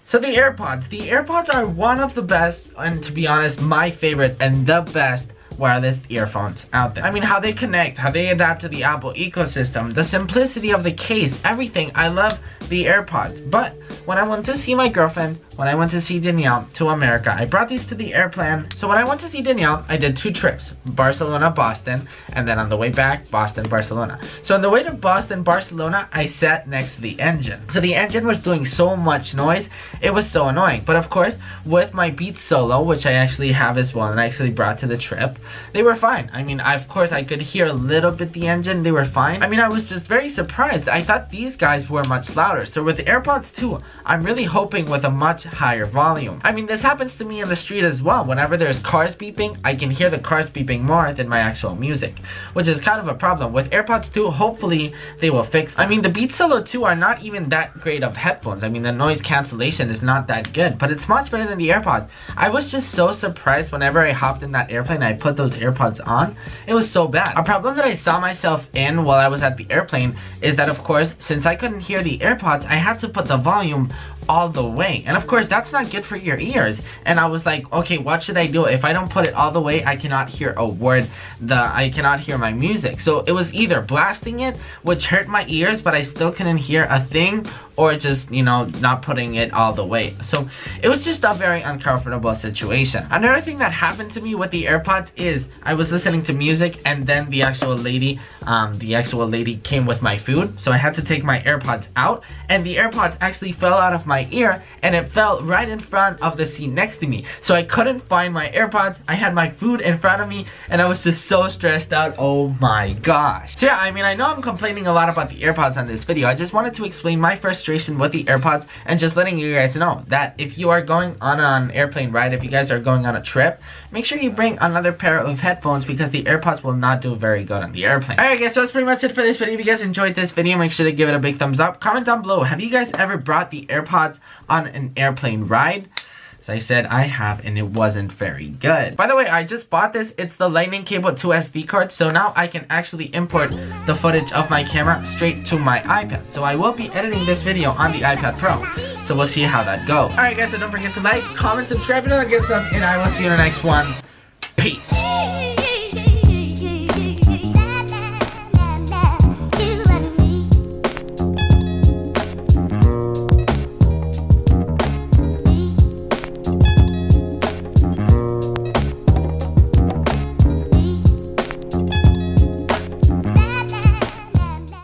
So the AirPods are one of the best, and to be honest, my favorite and the best wireless earphones out there. I mean, how they connect, how they adapt to the Apple ecosystem, the simplicity of the case, everything. I love the AirPods. But when I went to see my girlfriend, when I went to see Danielle to America, I brought these to the airplane. So when I went to see Danielle, I did 2 trips, Barcelona, Boston, and then on the way back, Boston, Barcelona. So on the way to Boston, Barcelona, I sat next to the engine. So the engine was doing so much noise, it was so annoying. But of course, with my Beats Solo, which I actually have as well, and I actually brought to the trip, they were fine. I mean, of course, I could hear a little bit the engine, they were fine. I mean, I was just very surprised. I thought these guys were much louder. So with the AirPods 2, I'm really hoping with a much higher volume. I mean, this happens to me in the street as well. Whenever there's cars beeping, I can hear the cars beeping more than my actual music, which is kind of a problem. With AirPods 2, hopefully they will fix it. I mean, the Beats Solo 2 are not even that great of headphones. I mean, the noise cancellation is not that good, but it's much better than the AirPods. I was just so surprised whenever I hopped in that airplane and I put those AirPods on. It was so bad. A problem that I saw myself in while I was at the airplane is that, of course, since I couldn't hear the AirPods, I had to put the volume all the way, and of course that's not good for your ears. And I was like, okay, what should I do? If I don't put it all the way, I cannot hear a word, I cannot hear my music. So it was either blasting it, which hurt my ears, but I still couldn't hear a thing, or just, you know, not putting it all the way. So it was just a very uncomfortable situation. Another thing that happened to me with the AirPods is I was listening to music, and then the actual lady came with my food, so I had to take my AirPods out, and the AirPods actually fell out of my ear, and it fell right in front of the seat next to me. So I couldn't find my AirPods. I had my food in front of me, and I was just so stressed out. Oh my gosh. So yeah, I mean, I know I'm complaining a lot about the AirPods on this video. I just wanted to explain my frustration with the AirPods, and just letting you guys know that if you are going on an airplane ride, if you guys are going on a trip, make sure you bring another pair of headphones, because the AirPods will not do very good on the airplane. Alright guys, so that's pretty much it for this video. If you guys enjoyed this video, make sure to give it a big thumbs up. Comment down below, have you guys ever brought the AirPods on an airplane ride? As I said, I have, and it wasn't very good. By the way, I just bought this. It's the lightning cable to SD card, so now I can actually import the footage of my camera straight to my iPad. So I will be editing this video on the iPad Pro, so we'll see how that goes. Alright guys, so don't forget to like, comment, subscribe, and all that good stuff, and I will see you in the next one. Peace.